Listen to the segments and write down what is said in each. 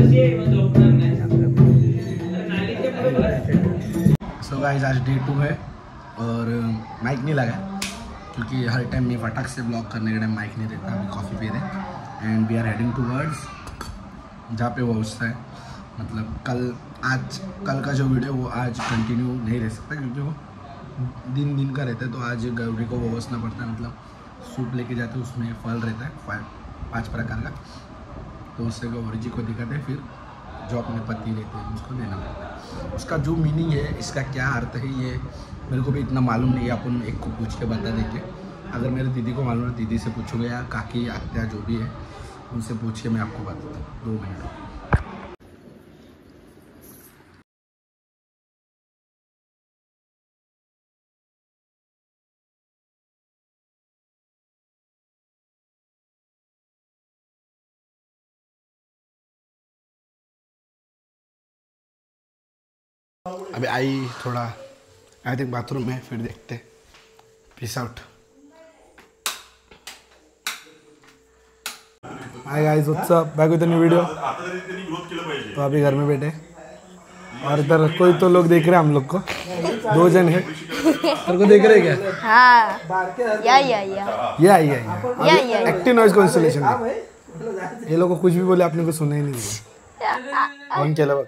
So guys आज day 2 है और माइक नहीं लगा क्योंकि हर टाइम मैं फटाक से ब्लॉग करने के टाइम माइक नहीं रहता। अभी कॉफ़ी पी रहे and we are heading towards जहाँ पे वो उसका है, मतलब कल का जो वीडियो वो आज कंटिन्यू नहीं रह सकता क्योंकि वो दिन का रहता है। तो आज गौरी को वो बसना पड़ता है, मतलब सूप लेके जाते हैं, उसमें फल रहता है 5 प्रकार का, तो उससे गौरी जी को दिखाते हैं, फिर जो अपने पति रहते हैं उसको देना पड़ता है। उसका जो मीनिंग है, इसका क्या अर्थ है, ये मेरे को भी इतना मालूम नहीं है। अपन एक को पूछ के बता देंगे। अगर मेरे दीदी को मालूम है, दीदी से पूछूंगा या काकी आत्या जो भी है उनसे पूछ के मैं आपको बताता हूँ। 2 मिनट। अभी आई थोड़ा आई थिंक बाथरूम में, फिर देखते। Peace out. High guys, what's up, back with a new video. तो अभी घर में बैठे और इधर कोई तो लोग देख रहे हैं हम लोग को, 2 जन है। तेरे को देख रहे हैं क्या? हाँ या एक्टिव नॉइज कैंसलेशन। ये लोग को कुछ भी बोले आपने को सुना ही नहीं दिया। ऑन केला बघ।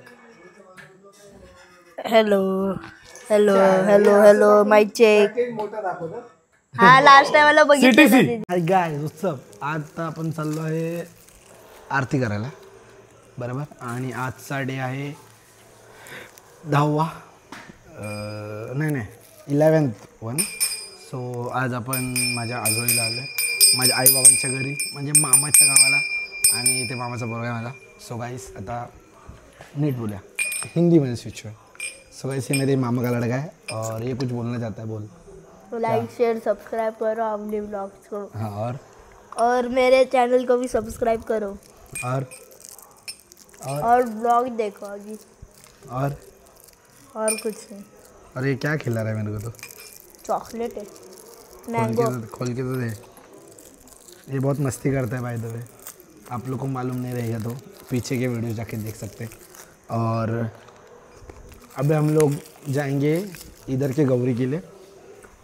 Hello hello hello hello mike check. हाँ लास्ट टाइम मला बघितलं। Hi guys, what's up. आता आपण चाललो आहे आरती करायला, बरोबर। आणि आजचा डे आहे 10वा, नाही 11th वन। सो आज आपण माझ्या आजोळीला आलो आहे, माझ्या आईबाबांच्या घरी, म्हणजे मामाच्या गावाला, आणि इथे मामाचा पोरगा आहे माझा। सो गाइस आता नीट बोला, हिंदी में स्विच हुआ। सो गाइस ये मेरे मामा का लड़का है और ये कुछ बोलना चाहता है। बोल। लाइक शेयर सब्सक्राइब करो अपने ब्लॉग्स को। हाँ और मेरे चैनल को भी सब्सक्राइब करो और ब्लॉग देखो अभी। और कुछ नहीं। और ये क्या खिला रहा है मेरे को? तो चॉकलेट है, मैंगो। खोल के तो दे। ये बहुत मस्ती करता है बाय द वे, आप लोग को मालूम नहीं रहेगा तो पीछे के वीडियो जाके देख सकते हैं। और अभी हम लोग जाएंगे इधर के गौरी के लिए।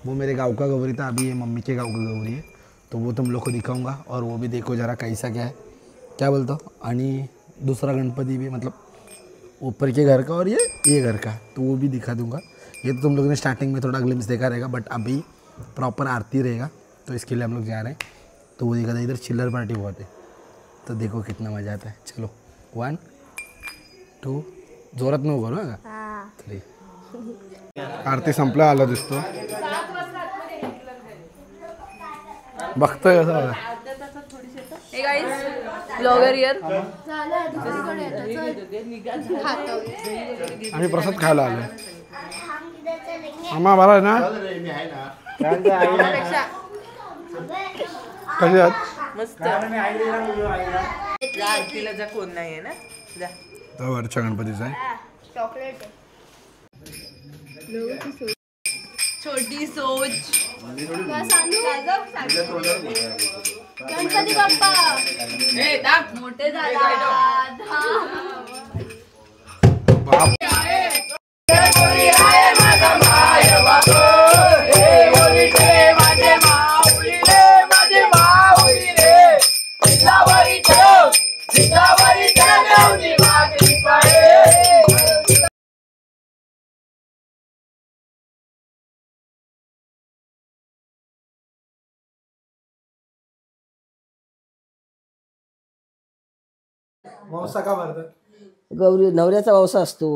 वो मेरे गांव का गौरी था, अभी ये मम्मी के गांव का गौरी है, तो वो तुम लोग को दिखाऊंगा। और वो भी देखो ज़रा कैसा क्या है, क्या बोलता हो। आणि दूसरा गणपति भी, मतलब ऊपर के घर का और ये घर का, तो वो भी दिखा दूंगा। ये तो तुम लोगों ने स्टार्टिंग में थोड़ा ग्लिम्स देखा रहेगा, बट अभी प्रॉपर आरती रहेगा, तो इसके लिए हम लोग जा रहे हैं। तो वो दिखा था, इधर चिल्लर पार्टी बहुत है, तो देखो कितना मज़ा आता है। चलो 1 2 जोरात न करू ना। आरती संपला, आला दिसतो, बघतोय कसं ब्लॉगर हियर। आम्ही प्रसाद खायला आलो। आम्हा बरा आहे ना? कशी आहात? मस्त। आरतीला जा, कोण नाही आहे ना, जा। तो वरच्या गणपतीचा आहे। चॉकलेट है। छोटी सोच। गणपती बाप्पा मोठे झाले। वौसा का भरतात? गौरी नवऱ्याचा वौसा असतो,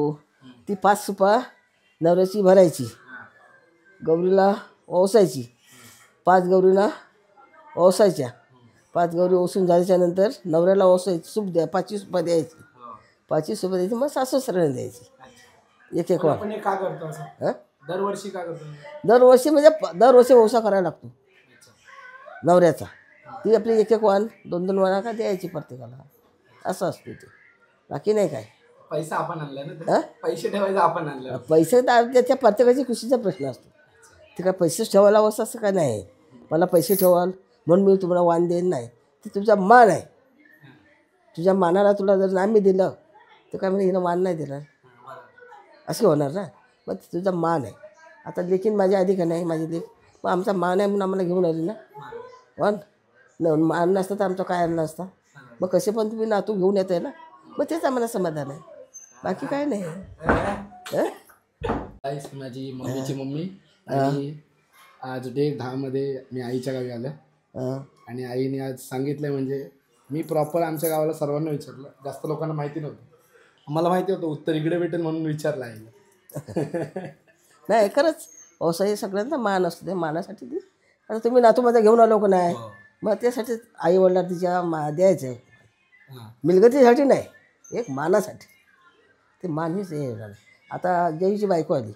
ती 5 सुपा नवऱ्याची भरायची, गौरीला ओसायची, 5 गौरीला ओसायच्या, 5 गौरी ओसून झाल्याच्यानंतर नवऱ्याला ओसायची, सूप द्या, 5 सुपा द्यायची, 5 सुपा द्यायची, मग सासू सासऱ्याला द्यायची, एक एक वाण। का करतो असं? दरवर्षी का करतो? दरवर्षी म्हणजे दरवर्षी वौसा करायला लागतो नवऱ्याचा, ती आपली एक एक वाण 2-2 वाणा का द्यायची प्रत्येकाला, असं असतं ते, बाकी नाही काय। पैसा आपण आणला ना, पैसे ठेवायचा आपण आणला। पैसे त्याच्या प्रत्येकाची खुशीचा प्रश्न असतो, ते काय पैसेच ठेवायला हवं असं काय नाही, मला पैसे ठेवाल म्हणून मी तुम्हाला वाण देईन नाही, ते तुझा मान आहे, तुझ्या मानाला तुला जर नाही मी दिलं तर काय म्हणजे हिनं मान नाही देणार, असं होणार ना. मग तुझा मान आहे. आता लेकीन माझ्या आधी का नाही, माझी लेक, मग आमचा मान आहे म्हणून आम्हाला घेऊन आली ना. वन मान नसतं तर आमचं काय आणलं असतं. मग कसे पण तुम्ही नातू घेऊन येत आहे ना, मग तेच आम्हाला समाधान आहे, बाकी काय नाही. माझी मम्मीची मम्मी आणि आज डे 10 मध्ये मी आईच्या गावी आलं आणि आईने आज सांगितलंय, म्हणजे मी प्रॉपर आमच्या गावाला सर्वांना विचारलं, जास्त लोकांना माहिती नव्हतं, मला माहिती होतं उत्तर इकडे भेटेल म्हणून विचारलं आईला. नाही खरंच व्यवसाय सगळ्यांचा मान असतो, त्या मानासाठी ती आता तुम्ही नातू माझा घेऊन आलो का नाही, मग त्यासाठी आई वडिलांना तिच्या द्यायचं, मिलगतीसाठी नाही, एक मानासाठी. ते मान हीच हे झालं. आता जयची बायको आली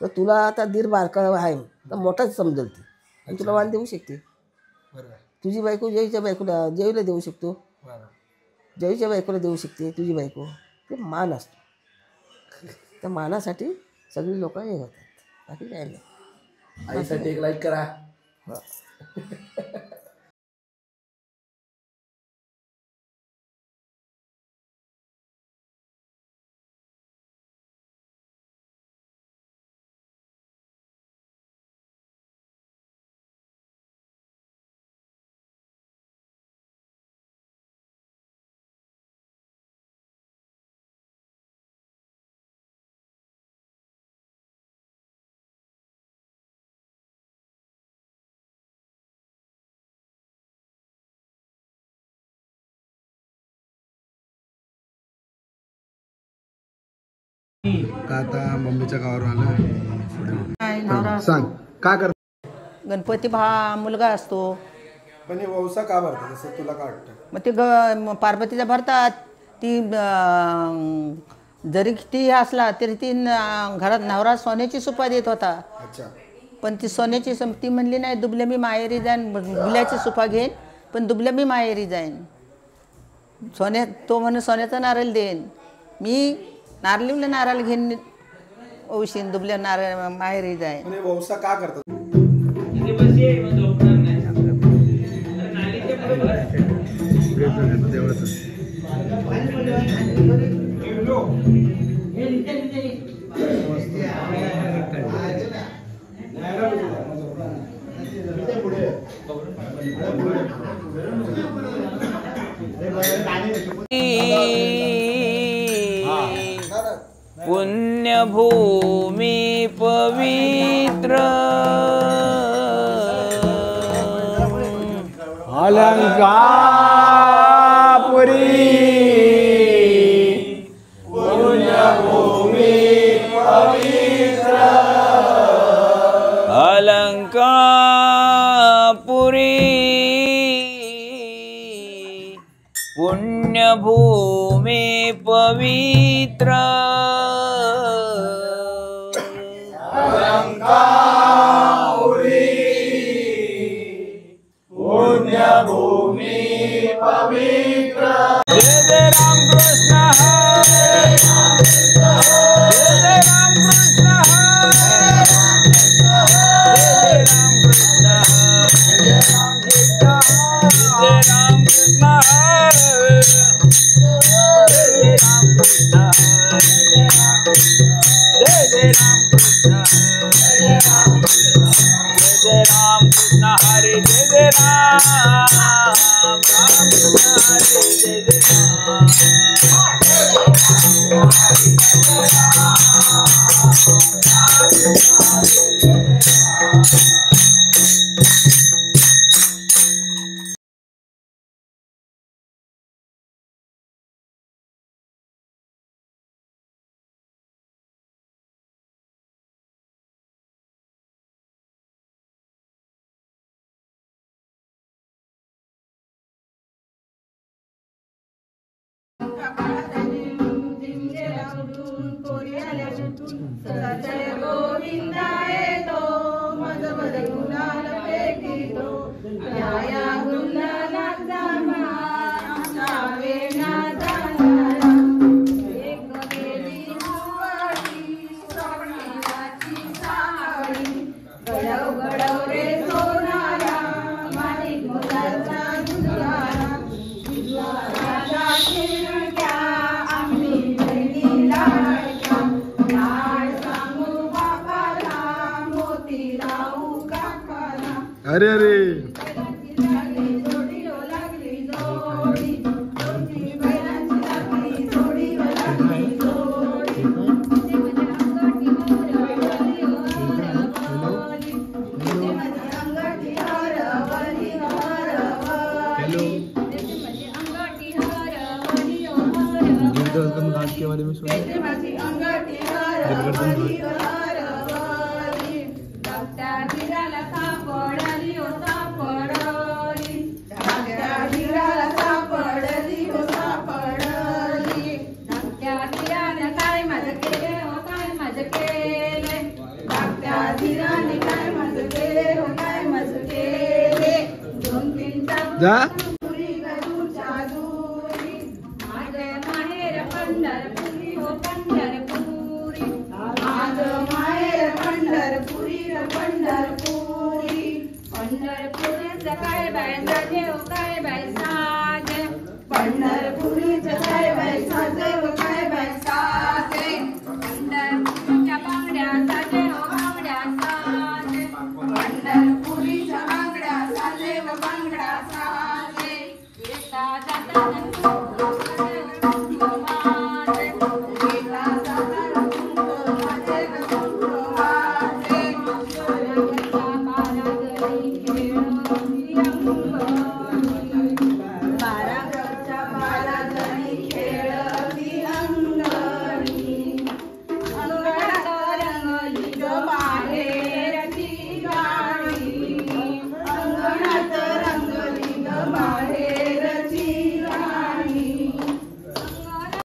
तर तुला आता दीर बारका आहे तर मोठाच समजेल ती, आणि तुला मान देऊ शकते. तुझी बायको जयच्या बायकोला जयला देऊ शकतो, जयच्या बायकोला देऊ शकते तुझी बायको. ते मान असतो, त्या मानासाठी सगळी लोक हे होतात, बाकी काय नाही. आईसाठी एक लाईक करा. का आता मम्मीच्या गावावर आलं, सांग का कर. गणपती मुलगा असतो, पण हे वौसा का भरतात असं तुला काय वाटतं? मग ते पार्वतीला भरतात. ती जरी ती असला तरी ती घरात नवरा सोन्याची सुपा देत होता. अच्छा. पण ती सोन्याची ती म्हणली नाही, दुबल्या मी माहेरी जाईन, गुल्याची सुपा घेईन पण दुबल्या मी माहेरी जाईन. तो म्हणे सोन्याचा नारळ देईन, मी नारळीला नारळ घेईन औशीन, दुबल्या नारळ माहेरी जाईन. वौसा का करतात? पुण्यभूमी पवित्र अलंकापुरी, पुण्यभूमी पवित्र अलंकापुरी, पुण्यभूमी पवित्र पुण्यभूमी पवित्र. जय जय राम कृष्ण हरे, जय जय राम कृष्ण हरे, जय राम कृष्ण हरे, जय राम कृष्ण हरे, जय राम कृष्ण हरे, जय जय राम कृष्ण हरे, जय राम कृष्ण हरे, जय जय राम, राम कृष्ण हरे, जय जय क्या अरे अरे के बारे में सुनिए। जा पंढरपुरी काय बाय साजे